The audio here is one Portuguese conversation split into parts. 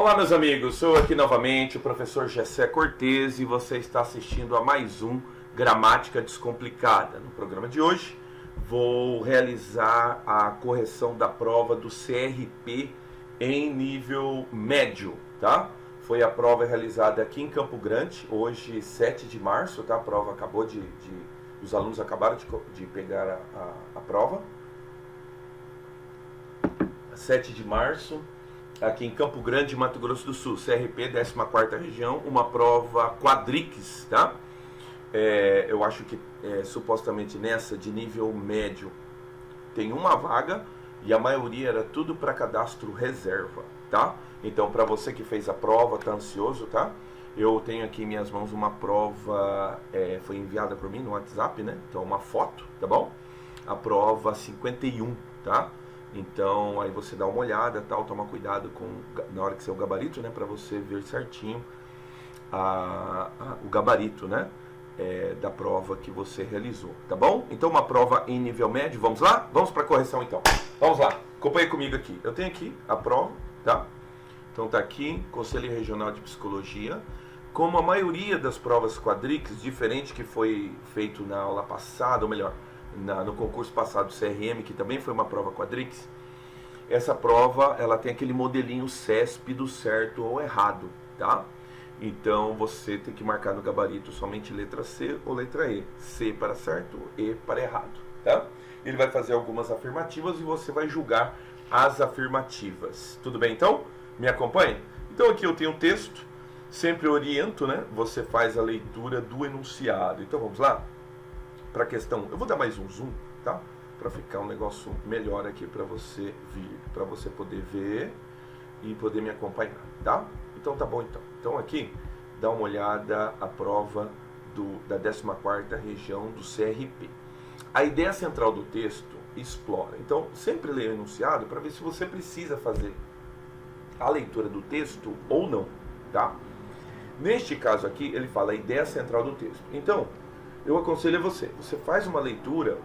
Olá meus amigos, sou aqui novamente o professor Gessé Cortez e você está assistindo a mais um Gramática Descomplicada. No programa de hoje vou realizar a correção da prova do CRP em nível médio, tá? Foi a prova realizada aqui em Campo Grande, hoje 7 de março, tá? A prova acabou os alunos acabaram de pegar a prova. 7 de março, aqui em Campo Grande, Mato Grosso do Sul, CRP, 14ª região, uma prova quadrix, tá? Eu acho que supostamente nessa de nível médio tem uma vaga e a maioria era tudo para cadastro reserva, tá? Então, para você que fez a prova, tá ansioso, tá? Eu tenho aqui em minhas mãos uma prova, foi enviada por mim no WhatsApp, né? Então, uma foto, tá bom? A prova 51, tá? Então, aí você dá uma olhada, tal, toma cuidado na hora que você é o gabarito, né? Para você ver certinho o gabarito, né? Da prova que você realizou, tá bom? Então, uma prova em nível médio, vamos lá? Vamos para a correção, então. Vamos lá, acompanhe comigo aqui. Eu tenho aqui a prova, tá? Então, tá aqui, Conselho Regional de Psicologia. Como a maioria das provas quadrix, diferente que foi feito na aula passada, ou melhor, no concurso passado do CRM, que também foi uma prova quadrix, essa prova ela tem aquele modelinho CESP do certo ou errado, tá? Então você tem que marcar no gabarito somente letra C ou letra E. C para certo, E para errado, tá? Ele vai fazer algumas afirmativas e você vai julgar as afirmativas. Tudo bem então? Me acompanhe? Então aqui eu tenho um texto, sempre oriento, né? Você faz a leitura do enunciado. Então vamos lá? Para a questão, eu vou dar mais um zoom, tá? Para ficar um negócio melhor aqui para você vir, para você poder ver e poder me acompanhar, tá? Então tá bom então. Então aqui, dá uma olhada a prova da 14ª região do CRP. A ideia central do texto explora. Então, sempre leia o enunciado para ver se você precisa fazer a leitura do texto ou não, tá? Neste caso aqui, ele fala a ideia central do texto. Então, eu aconselho a você faz uma leitura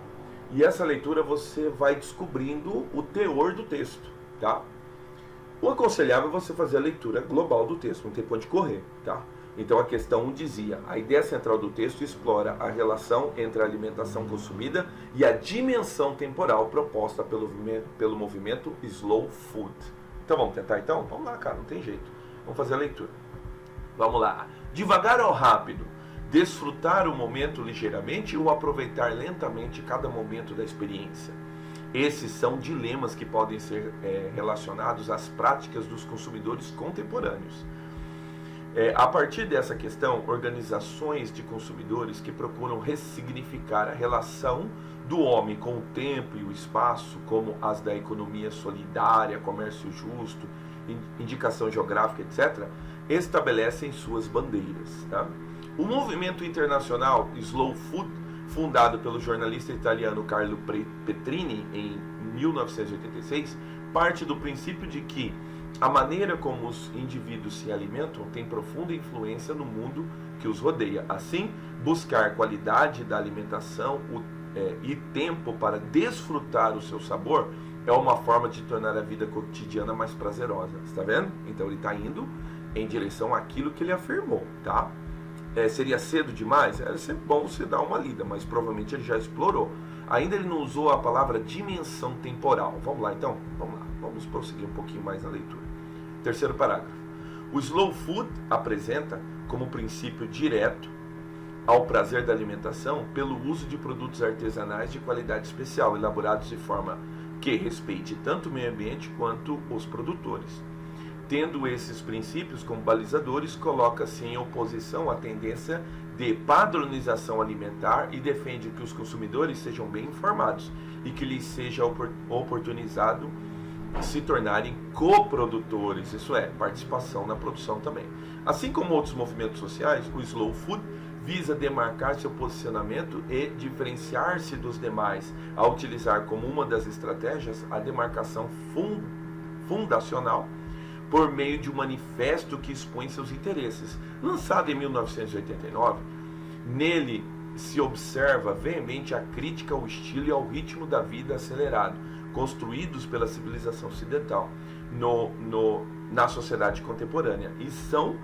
e essa leitura você vai descobrindo o teor do texto, tá? O aconselhável é você fazer a leitura global do texto, não tem pra onde correr, tá? Então a questão 1 dizia, a ideia central do texto explora a relação entre a alimentação consumida e a dimensão temporal proposta pelo movimento Slow Food. Então vamos tentar então? Vamos lá, cara, não tem jeito. Vamos fazer a leitura. Vamos lá. Devagar ou rápido? Desfrutar o momento ligeiramente ou aproveitar lentamente cada momento da experiência? Esses são dilemas que podem ser relacionados às práticas dos consumidores contemporâneos. A partir dessa questão, organizações de consumidores que procuram ressignificar a relação do homem com o tempo e o espaço, como as da economia solidária, comércio justo, indicação geográfica, etc., estabelecem suas bandeiras, tá? O movimento internacional Slow Food, fundado pelo jornalista italiano Carlo Petrini em 1986, parte do princípio de que a maneira como os indivíduos se alimentam tem profunda influência no mundo que os rodeia. Assim, buscar qualidade da alimentação e tempo para desfrutar o seu sabor é uma forma de tornar a vida cotidiana mais prazerosa. Está vendo? Então ele está indo em direção àquilo que ele afirmou, tá? Seria cedo demais? Era sempre bom você dar uma lida, mas provavelmente ele já explorou. Ainda ele não usou a palavra dimensão temporal. Vamos lá então? Vamos lá. Vamos prosseguir um pouquinho mais na leitura. Terceiro parágrafo. O Slow Food apresenta como princípio direto ao prazer da alimentação pelo uso de produtos artesanais de qualidade especial, elaborados de forma que respeite tanto o meio ambiente quanto os produtores. Tendo esses princípios como balizadores, coloca-se em oposição à tendência de padronização alimentar e defende que os consumidores sejam bem informados e que lhes seja oportunizado se tornarem coprodutores, isso é, participação na produção também. Assim como outros movimentos sociais, o Slow Food visa demarcar seu posicionamento e diferenciar-se dos demais, a utilizar como uma das estratégias a demarcação fundacional por meio de um manifesto que expõe seus interesses. Lançado em 1989, nele se observa veemente a crítica ao estilo e ao ritmo da vida acelerado, construídos pela civilização ocidental. na sociedade contemporânea e são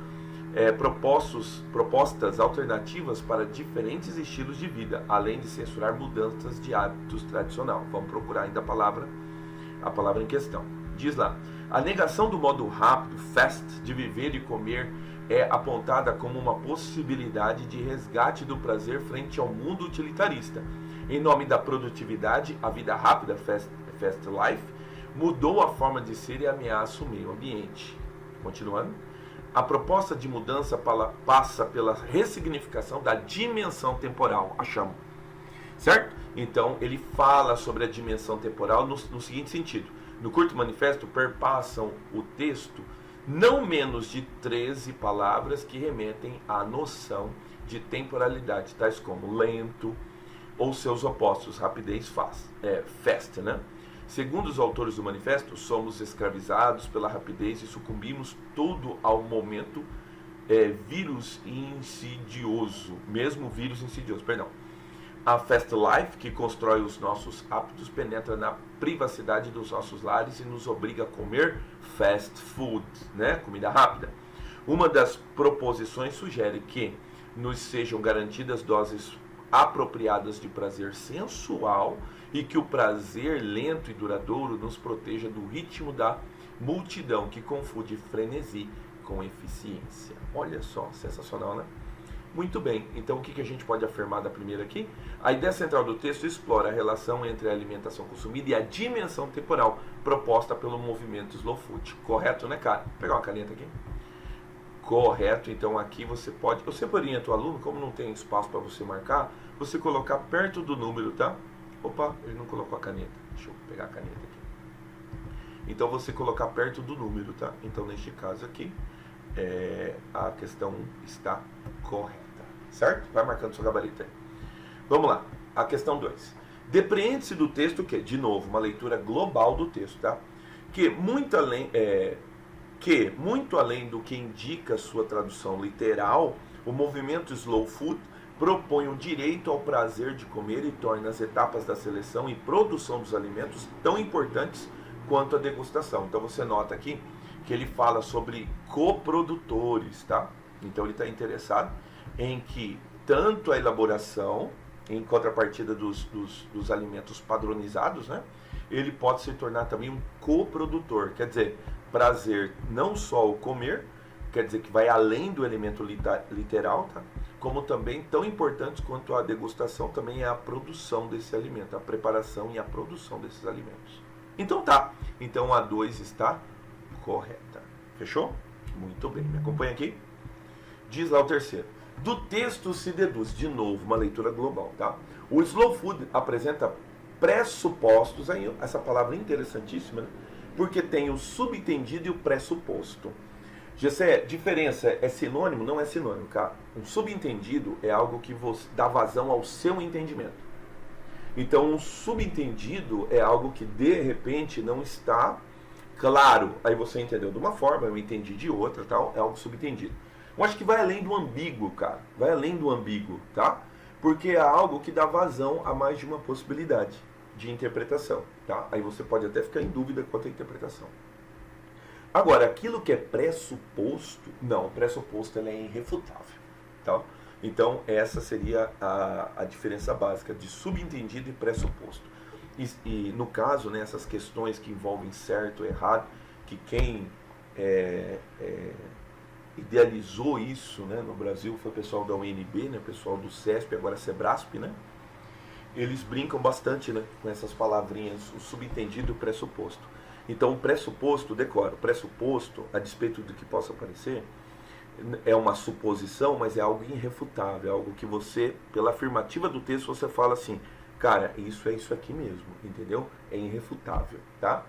propostas alternativas para diferentes estilos de vida, além de censurar mudanças de hábitos tradicionais. Vamos procurar ainda a palavra em questão. Diz lá: a negação do modo rápido, fast, de viver e comer é apontada como uma possibilidade de resgate do prazer frente ao mundo utilitarista. Em nome da produtividade, a vida rápida, fast life, mudou a forma de ser e ameaça o meio ambiente. Continuando. A proposta de mudança passa pela ressignificação da dimensão temporal, achamos. Certo? Então, ele fala sobre a dimensão temporal no seguinte sentido. No curto manifesto, perpassam o texto não menos de 13 palavras que remetem à noção de temporalidade, tais como lento ou seus opostos, rapidez, fast, né? Segundo os autores do manifesto, somos escravizados pela rapidez e sucumbimos todo ao momento vírus insidioso, A fast life, que constrói os nossos hábitos, penetra na privacidade dos nossos lares e nos obriga a comer fast food, né? Comida rápida. Uma das proposições sugere que nos sejam garantidas doses apropriadas de prazer sensual e que o prazer lento e duradouro nos proteja do ritmo da multidão que confunde frenesi com eficiência. Olha só, sensacional, né? Muito bem, então o que a gente pode afirmar da primeira aqui? A ideia central do texto explora a relação entre a alimentação consumida e a dimensão temporal proposta pelo movimento Slow Food. Correto, né, cara? Vou pegar uma caneta aqui. Correto, então aqui você pode... Eu sempre oriento o aluno, como não tem espaço para você marcar, você colocar perto do número, tá? Opa, ele não colocou a caneta. Deixa eu pegar a caneta aqui. Então você colocar perto do número, tá? Então neste caso aqui, a questão está correta. Certo? Vai marcando seu gabarito aí. Vamos lá. A questão 2. Depreende-se do texto que, de novo, uma leitura global do texto, tá? Que muito além do que indica sua tradução literal, o movimento Slow Food propõe o direito ao prazer de comer e torna as etapas da seleção e produção dos alimentos tão importantes quanto a degustação. Então você nota aqui que ele fala sobre coprodutores, tá? Então ele está interessado em que tanto a elaboração, em contrapartida dos alimentos padronizados, né? Ele pode se tornar também um coprodutor, quer dizer, prazer não só o comer, quer dizer que vai além do elemento literal, tá? Como também tão importante quanto a degustação também é a produção desse alimento, a preparação e a produção desses alimentos. Então tá, então a 2 está correta. Fechou? Muito bem, me acompanha aqui? Diz lá o terceiro. Do texto se deduz, de novo, uma leitura global, tá? O Slow Food apresenta pressupostos, aí essa palavra interessantíssima, né? Porque tem o subentendido e o pressuposto. Gessé, diferença é sinônimo? Não é sinônimo, cara. Um subentendido é algo que você dá vazão ao seu entendimento. Então, um subentendido é algo que de repente não está claro. Aí você entendeu de uma forma, eu entendi de outra, tal, é algo subentendido. Eu acho que vai além do ambíguo, cara. Vai além do ambíguo, tá? Porque é algo que dá vazão a mais de uma possibilidade de interpretação, tá? Aí você pode até ficar em dúvida quanto à interpretação. Agora, aquilo que é pressuposto, não, o pressuposto ele é irrefutável, tá? Então, essa seria a diferença básica de subentendido e pressuposto. E no caso, né, essas questões que envolvem certo ou errado, que quem idealizou isso, né, no Brasil foi o pessoal da UNB, né, o pessoal do CESP, agora Sebrasp, né? Eles brincam bastante, né, com essas palavrinhas, o subentendido e o pressuposto. Então, o pressuposto, decora, o pressuposto, a despeito do que possa parecer, é uma suposição, mas é algo irrefutável, é algo que você, pela afirmativa do texto, você fala assim, cara, isso é isso aqui mesmo, entendeu? É irrefutável, tá?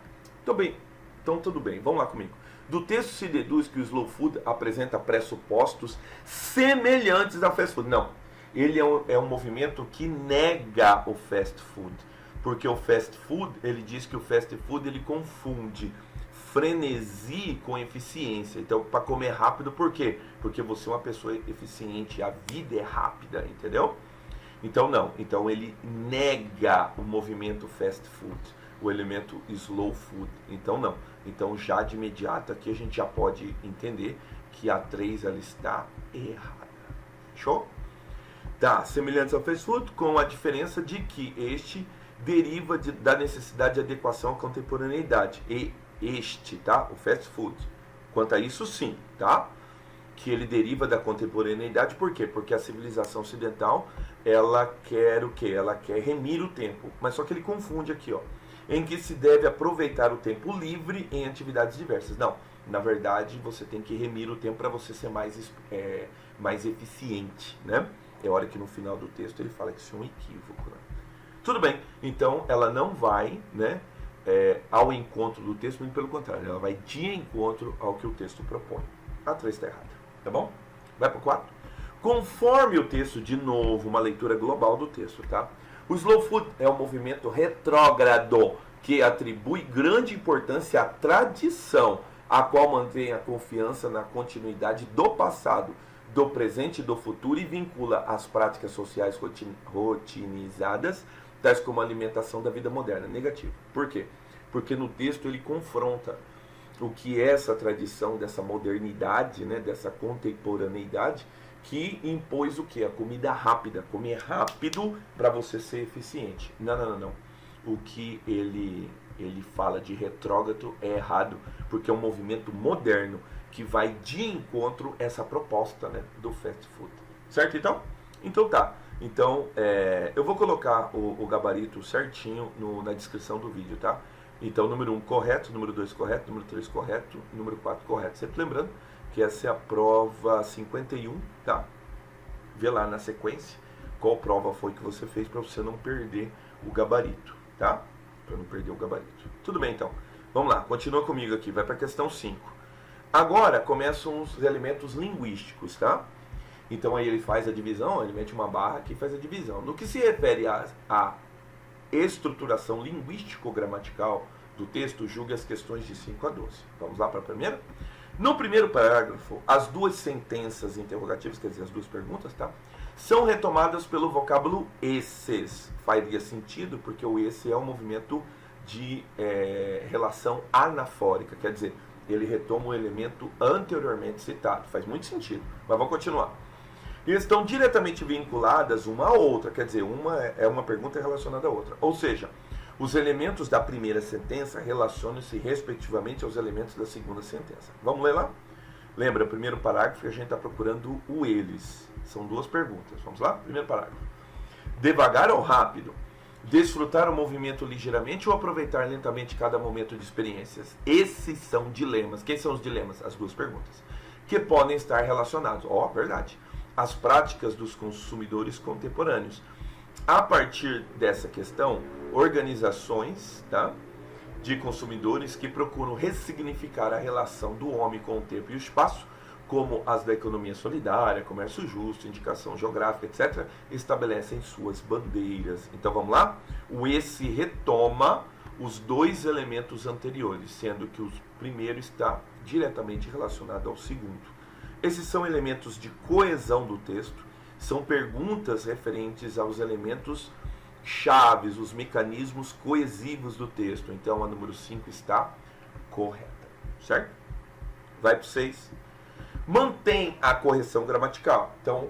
Então, tudo bem, vamos lá comigo. Do texto se deduz que o Slow Food apresenta pressupostos semelhantes ao fast food. Não, ele é um movimento que nega o fast food. Porque o fast food, ele diz que o fast food ele confunde frenesi com eficiência. Então, para comer rápido, por quê? Porque você é uma pessoa eficiente, a vida é rápida, entendeu? Então, não. Então, ele nega o movimento fast food. o elemento slow food. Então não. Então já de imediato aqui a gente já pode entender que a 3 ela está errada. Show? Tá, semelhantes ao fast food, com a diferença de que este deriva da necessidade de adequação à contemporaneidade. E este, tá? O fast food. Quanto a isso, sim, tá? Que ele deriva da contemporaneidade, por quê? Porque a civilização ocidental, ela quer o quê? Ela quer remir o tempo, mas só que ele confunde aqui, ó, em que se deve aproveitar o tempo livre em atividades diversas. Não, na verdade, você tem que remir o tempo para você ser mais eficiente, né? É hora que no final do texto ele fala que isso é um equívoco, né? Tudo bem, então ela não vai, né, ao encontro do texto, muito pelo contrário, ela vai de encontro ao que o texto propõe. A 3 está errada. Tá bom? Vai para o 4. Conforme o texto, de novo, uma leitura global do texto, tá? O slow food é um movimento retrógrado que atribui grande importância à tradição, a qual mantém a confiança na continuidade do passado, do presente e do futuro e vincula as práticas sociais rotinizadas, tais como a alimentação da vida moderna. Negativo. Por quê? Porque no texto ele confronta o que é essa tradição dessa modernidade, né, dessa contemporaneidade, que impôs o que? A comida rápida, comer rápido para você ser eficiente. Não. O que ele fala de retrógrado é errado, porque é um movimento moderno que vai de encontro a essa proposta, né, do fast food. Certo, então? Então tá. Então, eu vou colocar o gabarito certinho na descrição do vídeo, tá? Então, número 1 correto, número 2 correto, número 3 correto, número 4 correto. Sempre lembrando que essa é a prova 51, tá? Vê lá na sequência qual prova foi que você fez para você não perder o gabarito, tá? Para não perder o gabarito. Tudo bem, então. Vamos lá, continua comigo aqui, vai para a questão 5. Agora começam os elementos linguísticos, tá? Então aí ele faz a divisão, ele mete uma barra aqui e faz a divisão. No que se refere a estruturação linguístico-gramatical do texto, julgue as questões de 5 a 12. Vamos lá para a primeira? No primeiro parágrafo, as duas sentenças interrogativas, quer dizer, as duas perguntas, tá? São retomadas pelo vocábulo esses. Faria sentido, porque o esse é um movimento de relação anafórica, quer dizer, ele retoma o elemento anteriormente citado. Faz muito sentido, mas vamos continuar. E estão diretamente vinculadas uma à outra, quer dizer, uma é uma pergunta relacionada à outra. Ou seja, os elementos da primeira sentença relacionam-se respectivamente aos elementos da segunda sentença. Vamos ler lá? Lembra, o primeiro parágrafo a gente está procurando o eles. São duas perguntas. Vamos lá? Primeiro parágrafo. Devagar ou rápido? Desfrutar o movimento ligeiramente ou aproveitar lentamente cada momento de experiências? Esses são dilemas. Quem são os dilemas? As duas perguntas. Que podem estar relacionados. Verdade. As práticas dos consumidores contemporâneos. A partir dessa questão, organizações, tá, de consumidores que procuram ressignificar a relação do homem com o tempo e o espaço, como as da economia solidária, comércio justo, indicação geográfica, etc., estabelecem suas bandeiras. Então vamos lá? O esse retoma os dois elementos anteriores, sendo que o primeiro está diretamente relacionado ao segundo. Esses são elementos de coesão do texto, são perguntas referentes aos elementos chaves, os mecanismos coesivos do texto. Então a número 5 está correta, certo? Vai para o 6. Mantém a correção gramatical. Então,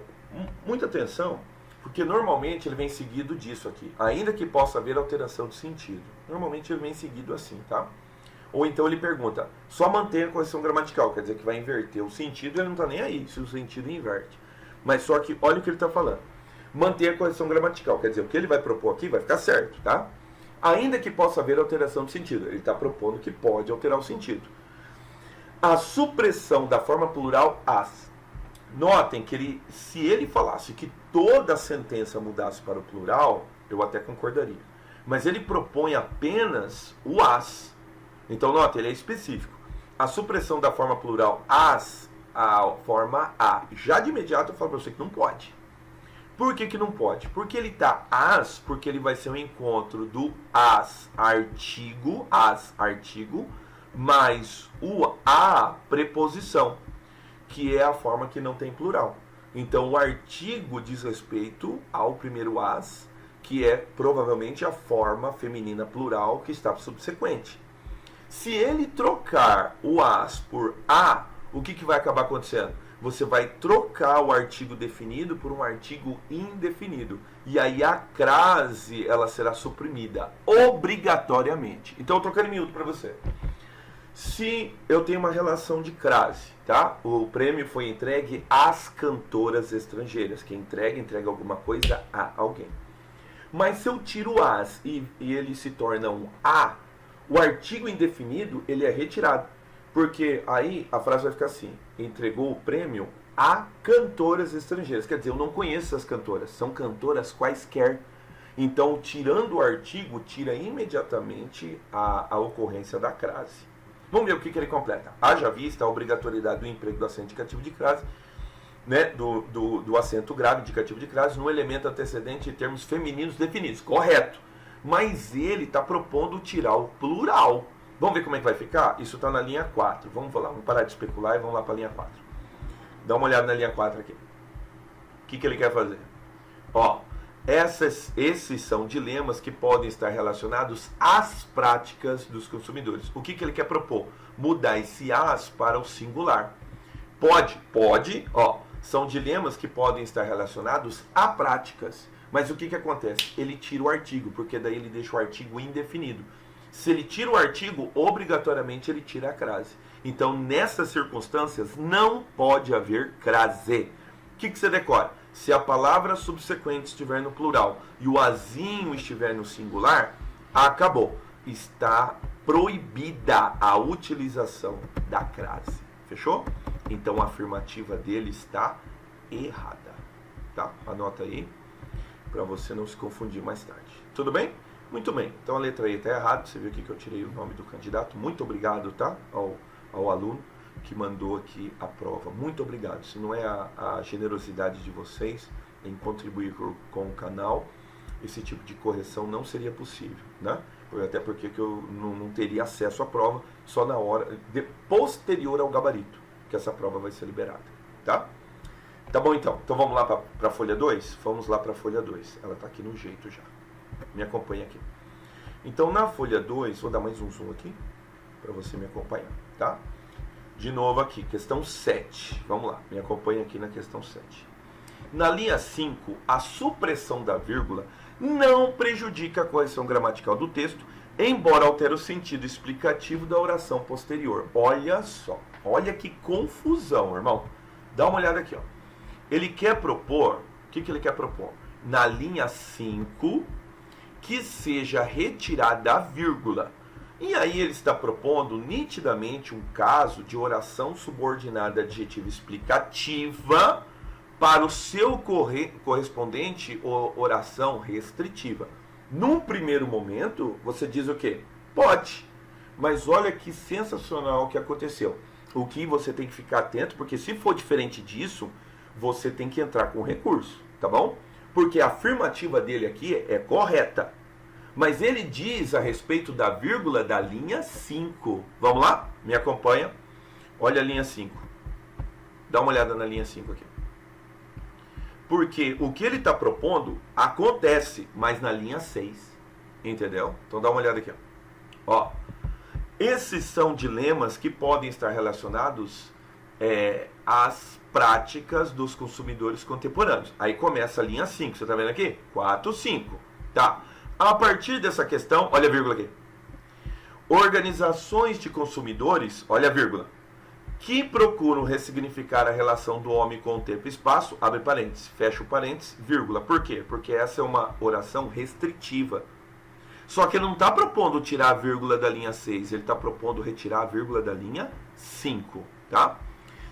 muita atenção, porque normalmente ele vem seguido disso aqui, ainda que possa haver alteração de sentido. Normalmente ele vem seguido assim, tá? Ou então ele pergunta, só mantém a correção gramatical, quer dizer que vai inverter o sentido, ele não está nem aí se o sentido inverte. Mas só que, olha o que ele está falando. Manter a correção gramatical, quer dizer, o que ele vai propor aqui vai ficar certo, tá? Ainda que possa haver alteração de sentido, ele está propondo que pode alterar o sentido. A supressão da forma plural as. Notem que se ele falasse que toda a sentença mudasse para o plural, eu até concordaria. Mas ele propõe apenas o as. Então, notem, ele é específico. A supressão da forma plural as, a forma a. Já de imediato eu falo para você que não pode. Por que não pode? Porque ele está as, porque ele vai ser um encontro do as artigo, mais o a preposição, que é a forma que não tem plural. Então o artigo diz respeito ao primeiro as, que é provavelmente a forma feminina plural que está subsequente. Se ele trocar o as por a, o que vai acabar acontecendo? Você vai trocar o artigo definido por um artigo indefinido. E aí a crase, ela será suprimida, obrigatoriamente. Então eu estou trocando em miúdo para você. Se eu tenho uma relação de crase, tá? O prêmio foi entregue às cantoras estrangeiras. Quem entrega alguma coisa a alguém. Mas se eu tiro as e ele se torna um a, o artigo indefinido, ele é retirado. Porque aí a frase vai ficar assim: entregou o prêmio a cantoras estrangeiras. Quer dizer, eu não conheço essas cantoras, são cantoras quaisquer. Então, tirando o artigo, tira imediatamente a ocorrência da crase. Vamos ver o que ele completa. Haja vista a obrigatoriedade do emprego do acento indicativo de crase, né, do acento grave indicativo de crase no elemento antecedente em termos femininos definidos. Correto. Mas ele está propondo tirar o plural. Vamos ver como é que vai ficar? Isso está na linha 4. Vamos lá, vamos parar de especular e vamos lá para a linha 4. Dá uma olhada na linha 4 aqui. O que ele quer fazer? Ó, esses são dilemas que podem estar relacionados às práticas dos consumidores. O que ele quer propor? Mudar esse as para o singular. Pode, ó. São dilemas que podem estar relacionados a práticas. Mas o que acontece? Ele tira o artigo, porque daí ele deixa o artigo indefinido. Se ele tira o artigo, obrigatoriamente ele tira a crase. Então, nessas circunstâncias, não pode haver crase. O que você decora? Se a palavra subsequente estiver no plural e o azinho estiver no singular, acabou. Está proibida a utilização da crase. Fechou? Então, a afirmativa dele está errada. Tá? Anota aí, para você não se confundir mais tarde. Tudo bem? Muito bem. Então, a letra E está errada. Você viu aqui que eu tirei o nome do candidato. Muito obrigado, tá? Ao aluno que mandou aqui a prova. Muito obrigado. Se não é a generosidade de vocês em contribuir com o canal, esse tipo de correção não seria possível, né? Até porque que eu não teria acesso à prova só na hora, posterior ao gabarito, que essa prova vai ser liberada, tá? Tá bom então. Então vamos lá para a folha 2? Vamos lá para a folha 2. Ela está aqui no jeito já. Me acompanha aqui. Então na folha 2, vou dar mais um zoom aqui, para você me acompanhar, tá? De novo aqui, questão 7. Vamos lá, me acompanha aqui na questão 7. Na linha 5, a supressão da vírgula não prejudica a correção gramatical do texto, embora altere o sentido explicativo da oração posterior. Olha só, olha que confusão, irmão. Dá uma olhada aqui, ó. Ele quer propor, o que ele quer propor? Na linha 5, que seja retirada a vírgula. E aí ele está propondo nitidamente um caso de oração subordinada adjetiva explicativa para o seu correspondente oração restritiva. Num primeiro momento, você diz o quê? Pode. Mas olha que sensacional o que aconteceu. O que você tem que ficar atento, porque se for diferente disso, você tem que entrar com recurso, tá bom? Porque a afirmativa dele aqui é correta. Mas ele diz a respeito da vírgula da linha 5. Vamos lá? Me acompanha. Olha a linha 5. Dá uma olhada na linha 5 aqui. Porque o que ele está propondo acontece, mas na linha 6. Entendeu? Então dá uma olhada aqui. Ó. Esses são dilemas que podem estar relacionados às práticas dos consumidores contemporâneos. Aí começa a linha 5. Você está vendo aqui? 4, 5. Tá. A partir dessa questão, olha a vírgula aqui. Organizações de consumidores, olha a vírgula, que procuram ressignificar a relação do homem com o tempo e espaço, abre parênteses, fecha o parênteses, vírgula. Por quê? Porque essa é uma oração restritiva. Só que ele não está propondo tirar a vírgula da linha 6, ele está propondo retirar a vírgula da linha 5, tá?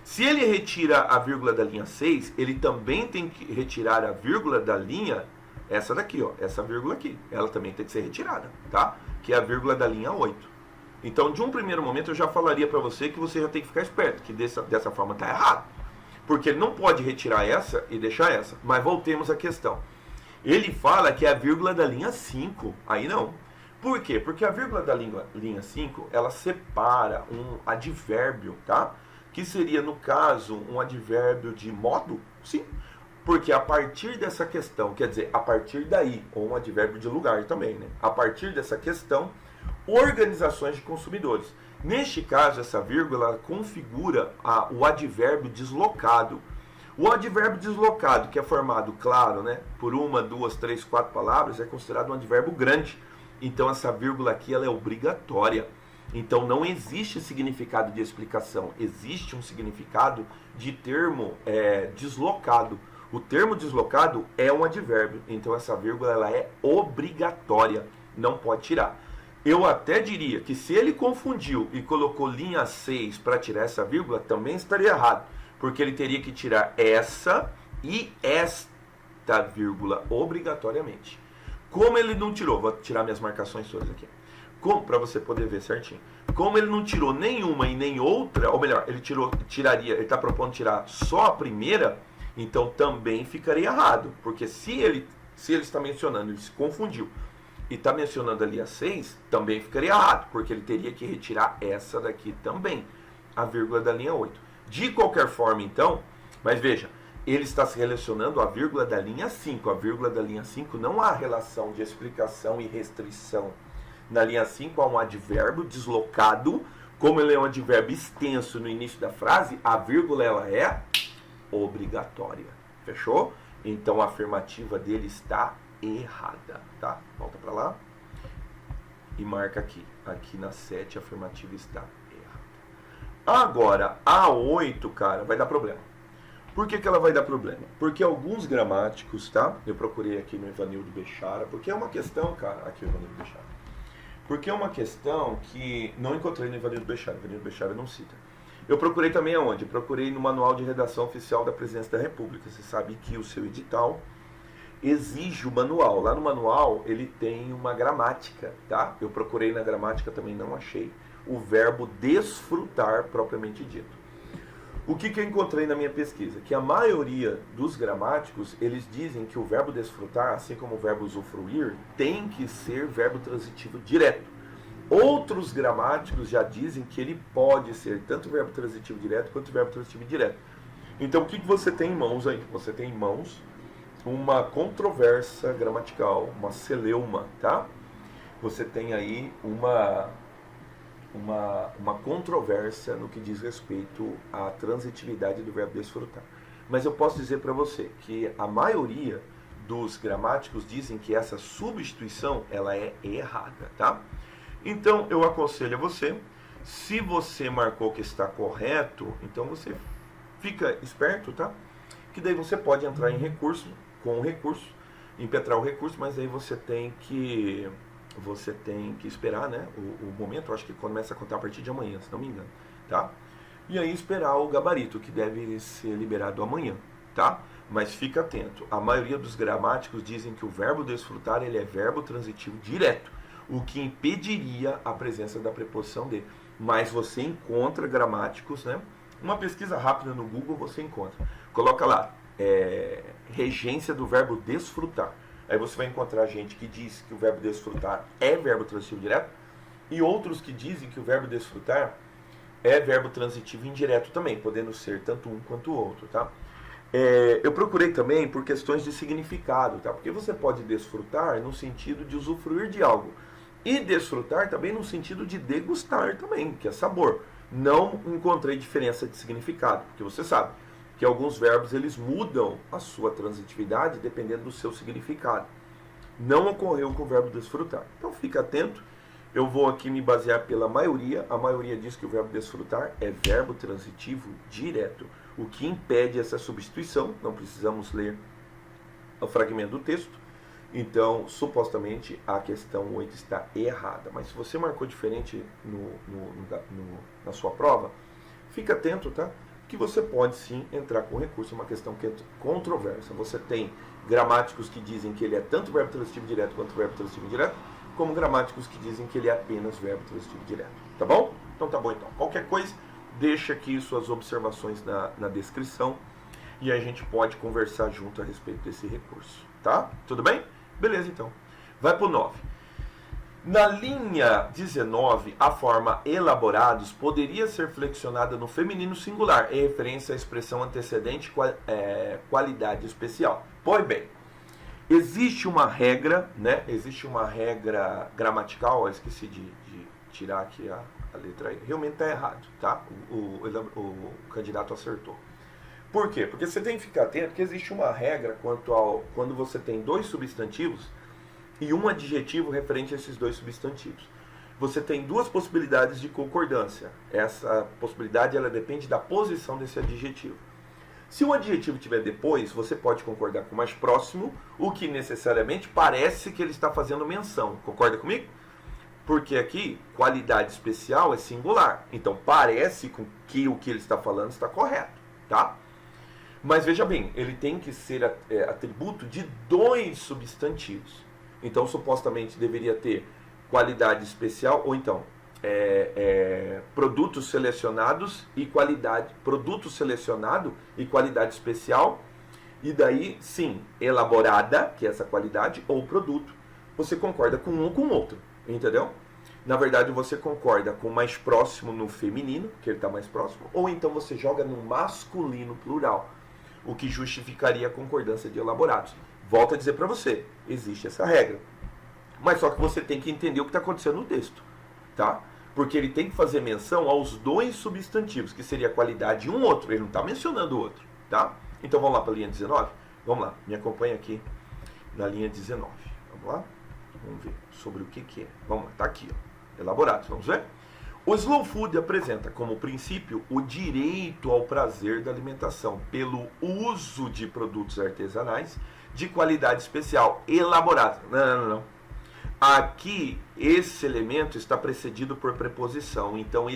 Se ele retira a vírgula da linha 6, ele também tem que retirar a vírgula da linha, essa daqui, ó, essa vírgula aqui, ela também tem que ser retirada, tá? Que é a vírgula da linha 8. Então, de um primeiro momento, eu já falaria para você que você já tem que ficar esperto, que dessa forma está errado. Porque ele não pode retirar essa e deixar essa. Mas voltemos à questão. Ele fala que é a vírgula da linha 5. Aí não. Por quê? Porque a vírgula da linha 5, ela separa um advérbio, tá? Que seria, no caso, um advérbio de modo. Sim. Porque a partir dessa questão, quer dizer, a partir daí, ou um advérbio de lugar também, né? A partir dessa questão, organizações de consumidores. Neste caso, essa vírgula configura o advérbio deslocado. O advérbio deslocado, que é formado, claro, né, por uma, duas, três, quatro palavras, é considerado um advérbio grande. Então, essa vírgula aqui ela é obrigatória. Então, não existe significado de explicação. Existe um significado de termo deslocado. O termo deslocado é um advérbio. Então, essa vírgula ela é obrigatória. Não pode tirar. Eu até diria que se ele confundiu e colocou linha 6 para tirar essa vírgula, também estaria errado. Porque ele teria que tirar essa e esta vírgula obrigatoriamente. Como ele não tirou, vou tirar minhas marcações todas aqui, para você poder ver certinho. Como ele não tirou nenhuma e nem outra, ou melhor, ele ele está propondo tirar só a primeira, então também ficaria errado. Porque se ele está mencionando, ele se confundiu, e está mencionando ali a 6, também ficaria errado, porque ele teria que retirar essa daqui também, a vírgula da linha 8. De qualquer forma, então, mas veja, ele está se relacionando à vírgula da linha 5. A vírgula da linha 5 não há relação de explicação e restrição. Na linha 5 há um advérbio deslocado, como ele é um advérbio extenso no início da frase, a vírgula ela é obrigatória. Fechou? Então a afirmativa dele está errada, tá? Volta para lá e marca aqui. Aqui na 7 a afirmativa está errada. Agora, a 8, cara, vai dar problema. Por que ela vai dar problema? Porque alguns gramáticos, tá? Eu procurei aqui no Ivanildo Bechara, porque é uma questão, cara, aqui o Ivanildo Bechara. Porque é uma questão que não encontrei no Ivanildo Bechara. Ivanildo Bechara não cita. Eu procurei também aonde? Procurei no Manual de Redação Oficial da Presidência da República. Você sabe que o seu edital exige o manual. Lá no manual ele tem uma gramática, tá? Eu procurei na gramática, também não achei o verbo desfrutar propriamente dito. O que eu encontrei na minha pesquisa? Que a maioria dos gramáticos, eles dizem que o verbo desfrutar, assim como o verbo usufruir, tem que ser verbo transitivo direto. Outros gramáticos já dizem que ele pode ser tanto verbo transitivo direto quanto verbo transitivo indireto. Então o que você tem em mãos aí? Você tem em mãos uma controvérsia gramatical, uma celeuma, tá? Você tem aí uma controvérsia no que diz respeito à transitividade do verbo desfrutar. Mas eu posso dizer para você que a maioria dos gramáticos dizem que essa substituição ela é errada, tá? Então eu aconselho a você, se você marcou que está correto, então você fica esperto, tá? Que daí você pode entrar em recurso, com o recurso, impetrar o recurso, mas aí você tem que esperar, né, o momento. Eu acho que começa a contar a partir de amanhã, se não me engano, tá? E aí esperar o gabarito, que deve ser liberado amanhã, tá? Mas fica atento, a maioria dos gramáticos dizem que o verbo desfrutar ele é verbo transitivo direto, o que impediria a presença da preposição de. Mas você encontra gramáticos, né? Uma pesquisa rápida no Google você encontra. Coloca lá, regência do verbo desfrutar. Aí você vai encontrar gente que diz que o verbo desfrutar é verbo transitivo direto e outros que dizem que o verbo desfrutar é verbo transitivo indireto também, podendo ser tanto um quanto o outro, tá? Eu procurei também por questões de significado, tá? Porque você pode desfrutar no sentido de usufruir de algo e desfrutar também no sentido de degustar também, que é sabor. Não encontrei diferença de significado, porque você sabe que alguns verbos eles mudam a sua transitividade dependendo do seu significado. Não ocorreu com o verbo desfrutar. Então fica atento. Eu vou aqui me basear pela maioria. A maioria diz que o verbo desfrutar é verbo transitivo direto, o que impede essa substituição. Não precisamos ler o fragmento do texto. Então, supostamente, a questão 8 está errada. Mas se você marcou diferente na sua prova, fica atento, tá? Que você pode sim entrar com recurso, é uma questão que é controversa. Você tem gramáticos que dizem que ele é tanto verbo transitivo direto quanto verbo transitivo indireto, como gramáticos que dizem que ele é apenas verbo transitivo direto. Tá bom? Então tá bom então. Qualquer coisa, deixa aqui suas observações na descrição e a gente pode conversar junto a respeito desse recurso. Tá? Tudo bem? Beleza então. Vai pro 9. Na linha 19, a forma elaborados poderia ser flexionada no feminino singular, em referência à expressão antecedente qualidade especial. Pois bem, existe uma regra, né? Existe uma regra gramatical, eu esqueci de tirar aqui a letra aí. Realmente está errado, tá? O candidato acertou. Por quê? Porque você tem que ficar atento que existe uma regra quando você tem dois substantivos e um adjetivo referente a esses dois substantivos. Você tem duas possibilidades de concordância. Essa possibilidade ela depende da posição desse adjetivo. Se o adjetivo estiver depois, você pode concordar com o mais próximo, o que necessariamente parece que ele está fazendo menção. Concorda comigo? Porque aqui, qualidade especial é singular. Então, parece que o que ele está falando está correto, tá? Mas veja bem, ele tem que ser atributo de dois substantivos. Então, supostamente, deveria ter qualidade especial, ou então, produtos selecionados e qualidade, produto selecionado e qualidade especial, e daí, sim, elaborada, que é essa qualidade, ou produto. Você concorda com um ou com o outro, entendeu? Na verdade, você concorda com o mais próximo no feminino, que ele está mais próximo, ou então você joga no masculino plural, o que justificaria a concordância de elaborados. Volto a dizer para você, existe essa regra. Mas só que você tem que entender o que está acontecendo no texto, tá? Porque ele tem que fazer menção aos dois substantivos, que seria a qualidade e um outro. Ele não está mencionando o outro, tá? Então vamos lá para a linha 19? Vamos lá, me acompanha aqui na linha 19. Vamos lá? Vamos ver sobre o que é. Vamos lá, está aqui, ó. Elaborados, vamos ver? O Slow Food apresenta como princípio o direito ao prazer da alimentação pelo uso de produtos artesanais de qualidade especial, elaborados. Não. Aqui, esse elemento está precedido por preposição, então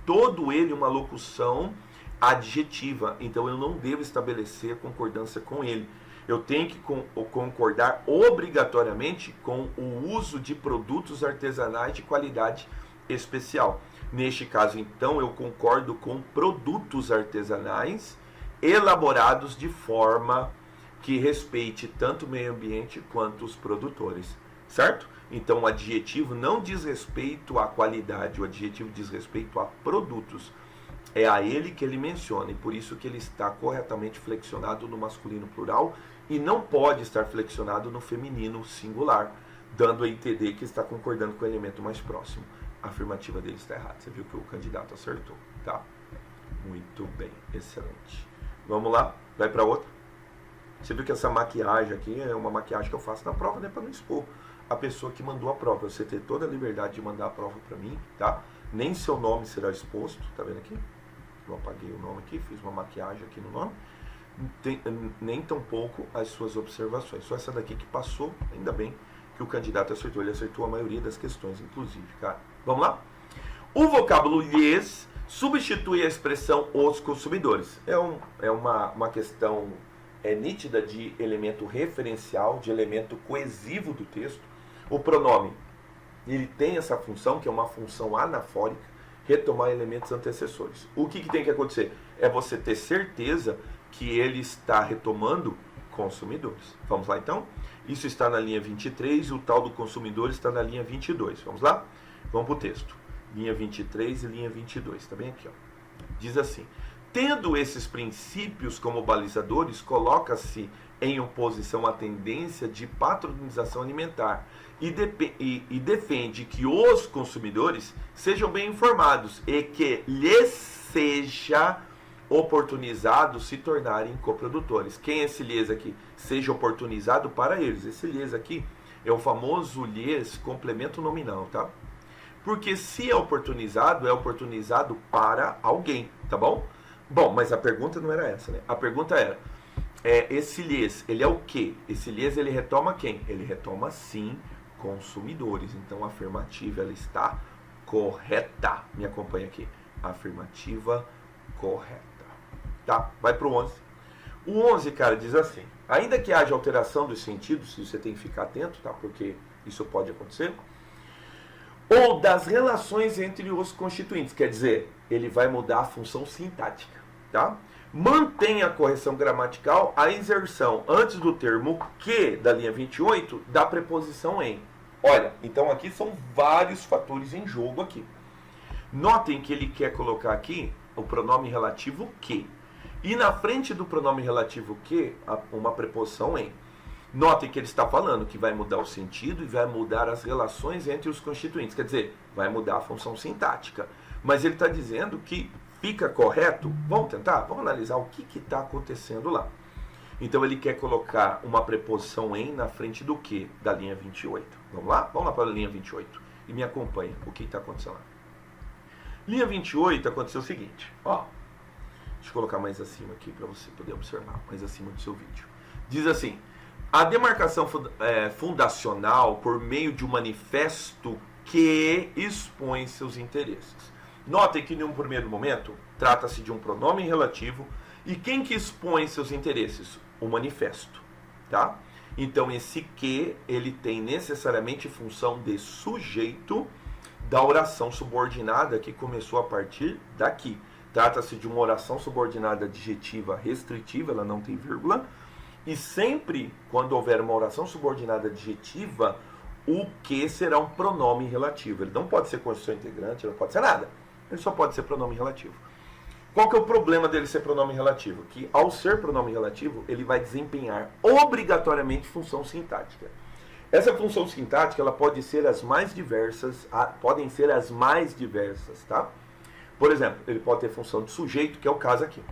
todo ele uma locução adjetiva, então eu não devo estabelecer concordância com ele. Eu tenho que concordar obrigatoriamente com o uso de produtos artesanais de qualidade especial. Neste caso, então, eu concordo com produtos artesanais elaborados de forma que respeite tanto o meio ambiente quanto os produtores, certo? Então, o adjetivo não diz respeito à qualidade, o adjetivo diz respeito a produtos. É a ele que ele menciona, e por isso que ele está corretamente flexionado no masculino plural e não pode estar flexionado no feminino singular, dando a entender que está concordando com o elemento mais próximo. A afirmativa dele está errada. Você viu que o candidato acertou, tá? Muito bem, excelente. Vamos lá, vai para outra. Você viu que essa maquiagem aqui é uma maquiagem que eu faço na prova, né, para não expor a pessoa que mandou a prova. Você tem toda a liberdade de mandar a prova para mim, tá? Nem seu nome será exposto, tá vendo aqui? Eu apaguei o nome aqui, fiz uma maquiagem aqui no nome. Nem tampouco as suas observações. Só essa daqui que passou, ainda bem que o candidato acertou. Ele acertou a maioria das questões, inclusive, cara. Vamos lá? O vocábulo lhes substitui a expressão os consumidores. É uma questão nítida de elemento referencial, de elemento coesivo do texto. O pronome, ele tem essa função, que é uma função anafórica, retomar elementos antecessores. O que tem que acontecer? É você ter certeza que ele está retomando consumidores. Vamos lá, então? Isso está na linha 23, o tal do consumidor está na linha 22. Vamos lá? Vamos para o texto. Linha 23 e linha 22. Está bem aqui, ó. Diz assim: tendo esses princípios como balizadores, coloca-se em oposição à tendência de patronização alimentar e defende que os consumidores sejam bem informados e que lhes seja oportunizado se tornarem coprodutores. Quem é esse lhes aqui? Seja oportunizado para eles. Esse lhes aqui é o famoso lhes complemento nominal, tá? Porque se é oportunizado para alguém, tá bom? Bom, mas a pergunta não era essa, né? A pergunta era, esse lhes, ele é o quê? Esse lhes, ele retoma quem? Ele retoma, sim, consumidores. Então, a afirmativa, ela está correta. Me acompanha aqui. Afirmativa correta. Tá? Vai para o 11. O 11, cara, diz assim: ainda que haja alteração dos sentidos, você tem que ficar atento, tá? Porque isso pode acontecer. Ou das relações entre os constituintes. Quer dizer, ele vai mudar a função sintática, tá? Mantém a correção gramatical a inserção antes do termo que, da linha 28, da preposição em. Olha, então aqui são vários fatores em jogo aqui. Notem que ele quer colocar aqui o pronome relativo que. E na frente do pronome relativo que, uma preposição em. Notem que ele está falando que vai mudar o sentido e vai mudar as relações entre os constituintes. Quer dizer, vai mudar a função sintática. Mas ele está dizendo que fica correto. Vamos tentar? Vamos analisar o que está acontecendo lá. Então ele quer colocar uma preposição em na frente do que da linha 28. Vamos lá? Vamos lá para a linha 28 e me acompanha o que está acontecendo lá. Linha 28 aconteceu o seguinte. Ó, deixa eu colocar mais acima aqui para você poder observar, mais acima do seu vídeo. Diz assim: a demarcação fundacional por meio de um manifesto que expõe seus interesses. Notem que, em um primeiro momento, trata-se de um pronome relativo. E quem que expõe seus interesses? O manifesto, tá? Então, esse que, ele tem necessariamente função de sujeito da oração subordinada que começou a partir daqui. Trata-se de uma oração subordinada adjetiva restritiva, ela não tem vírgula. E sempre, quando houver uma oração subordinada adjetiva, o que será um pronome relativo. Ele não pode ser conjunção integrante, não pode ser nada. Ele só pode ser pronome relativo. Qual que é o problema dele ser pronome relativo? Que ao ser pronome relativo, ele vai desempenhar obrigatoriamente função sintática. Essa função sintática, ela pode ser as mais diversas, podem ser as mais diversas, tá? Por exemplo, ele pode ter função de sujeito, que é o caso aqui.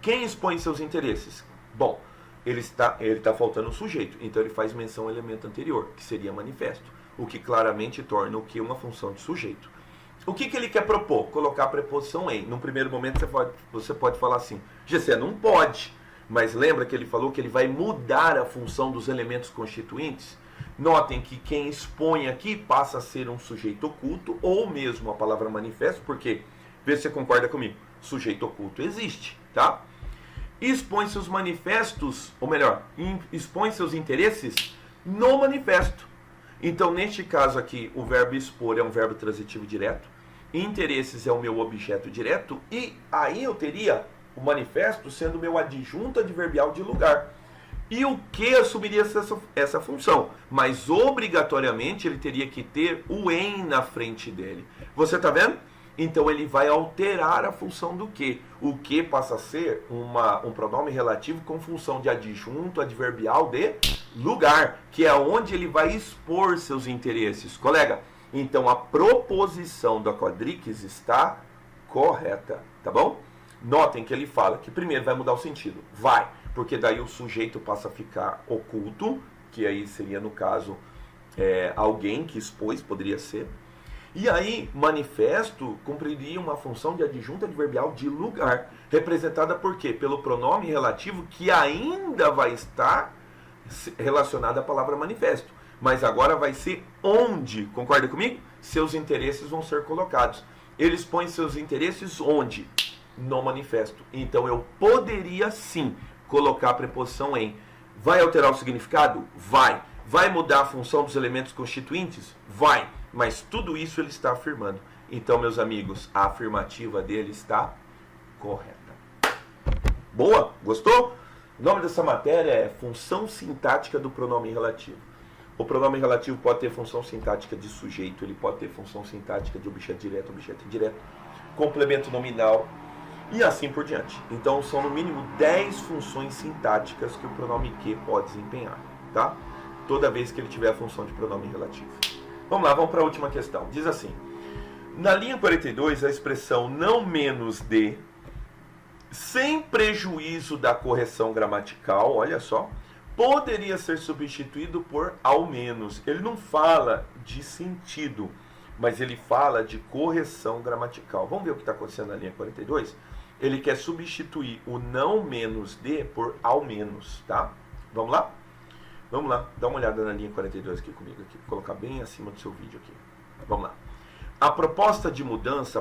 Quem expõe seus interesses? Bom, ele está faltando um sujeito, então ele faz menção ao elemento anterior, que seria manifesto, o que claramente torna o que uma função de sujeito. O que ele quer propor? Colocar a preposição em. Num primeiro momento você pode falar assim: GC, não pode. Mas lembra que ele falou que ele vai mudar a função dos elementos constituintes? Notem que quem expõe aqui passa a ser um sujeito oculto, ou mesmo a palavra manifesto, porque, vê se você concorda comigo, sujeito oculto existe, tá? Expõe seus manifestos, ou melhor, expõe seus interesses no manifesto. Então, neste caso aqui, o verbo expor é um verbo transitivo direto, interesses é o meu objeto direto, e aí eu teria o manifesto sendo o meu adjunto adverbial de lugar. E o que assumiria essa função? Mas obrigatoriamente ele teria que ter o em na frente dele. Você está vendo? Então ele vai alterar a função do que. O que passa a ser um pronome relativo com função de adjunto adverbial de lugar, que é onde ele vai expor seus interesses. Colega, então a proposição da quadríquis está correta, tá bom? Notem que ele fala que primeiro vai mudar o sentido. Vai, porque daí o sujeito passa a ficar oculto, que aí seria no caso alguém que expôs, poderia ser. E aí, manifesto cumpriria uma função de adjunto adverbial de lugar, representada por quê? Pelo pronome relativo que ainda vai estar relacionado à palavra manifesto. Mas agora vai ser onde, concorda comigo? Seus interesses vão ser colocados. Ele expõe seus interesses onde? No manifesto. Então eu poderia sim colocar a preposição em. Vai alterar o significado? Vai. Vai mudar a função dos elementos constituintes? Vai. Mas tudo isso ele está afirmando. Então, meus amigos, a afirmativa dele está correta. Boa? Gostou? O nome dessa matéria é Função Sintática do Pronome Relativo. O pronome relativo pode ter função sintática de sujeito, ele pode ter função sintática de objeto direto, objeto indireto, complemento nominal e assim por diante. Então, são no mínimo 10 funções sintáticas que o pronome que pode desempenhar, tá? Toda vez que ele tiver a função de pronome relativo. Vamos lá, vamos para a última questão. Diz assim: na linha 42, a expressão não menos de, sem prejuízo da correção gramatical, olha só, poderia ser substituído por ao menos. Ele não fala de sentido, mas ele fala de correção gramatical. Vamos ver o que está acontecendo na linha 42? Ele quer substituir o não menos de por ao menos, tá? Vamos lá? Vamos lá, dá uma olhada na linha 42 aqui comigo, aqui. Vou colocar bem acima do seu vídeo aqui. Vamos lá. A proposta de mudança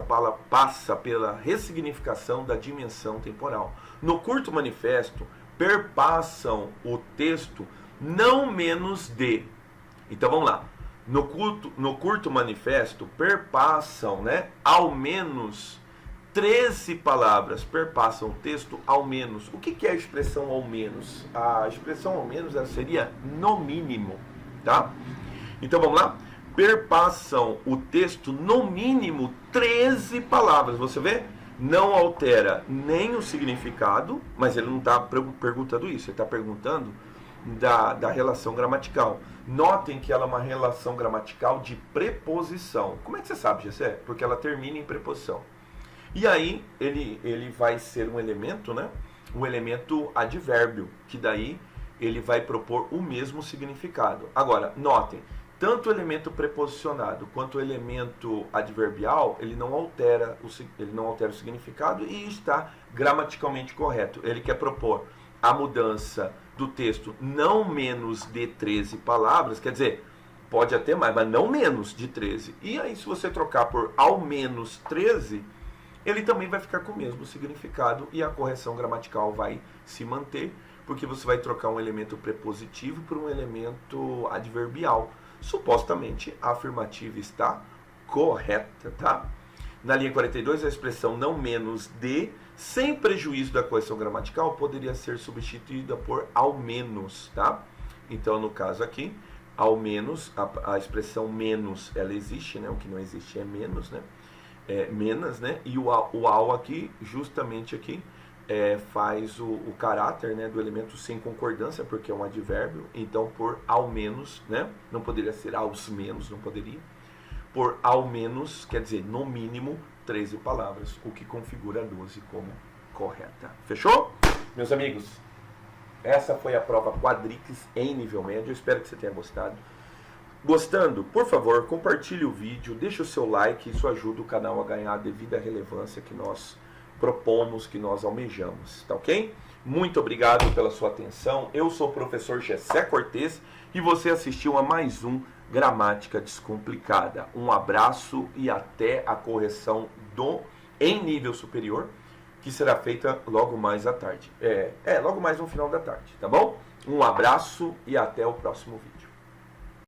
passa pela ressignificação da dimensão temporal. No curto manifesto, perpassam o texto não menos de. Então vamos lá. No curto manifesto, perpassam, né, ao menos 13 palavras, perpassam o texto ao menos. O que é a expressão ao menos? A expressão ao menos ela seria no mínimo, tá? Então vamos lá. perpassam o texto no mínimo 13 palavras. Você vê? Não altera nem o significado, mas ele não está perguntando isso, ele está perguntando da relação gramatical. Notem que ela é uma relação gramatical de preposição. Como é que você sabe, Gessé? Porque ela termina em preposição. E aí ele vai ser um elemento, né? Um elemento advérbio, que daí ele vai propor o mesmo significado. Agora, notem, tanto o elemento preposicionado quanto o elemento adverbial, ele não altera o significado e está gramaticalmente correto. Ele quer propor a mudança do texto não menos de 13 palavras, quer dizer, pode até mais, mas não menos de 13. E aí, se você trocar por ao menos 13, ele também vai ficar com o mesmo significado e a correção gramatical vai se manter, porque você vai trocar um elemento prepositivo por um elemento adverbial. Supostamente, a afirmativa está correta, tá? Na linha 42, a expressão não menos de, sem prejuízo da correção gramatical, poderia ser substituída por ao menos, tá? Então, no caso aqui, ao menos, a expressão menos, ela existe, né? O que não existe é menos, né? É menos, né? E o ao aqui, justamente aqui, faz o caráter, né, do elemento sem concordância, porque é um advérbio. Então, por ao menos, né? Não poderia ser aos menos, não poderia. Por ao menos, quer dizer, no mínimo, 13 palavras, o que configura a 12 como correta. Fechou? Meus amigos, essa foi a prova quadriques em nível médio. Eu espero que você tenha gostado. Gostando, por favor, compartilhe o vídeo, deixe o seu like, isso ajuda o canal a ganhar a devida relevância que nós propomos, que nós almejamos, tá ok? Muito obrigado pela sua atenção. Eu sou o professor Gessé Cortez e você assistiu a mais um Gramática Descomplicada. Um abraço e até a correção em nível superior, que será feita logo mais à tarde. Logo mais no final da tarde, tá bom? Um abraço e até o próximo vídeo.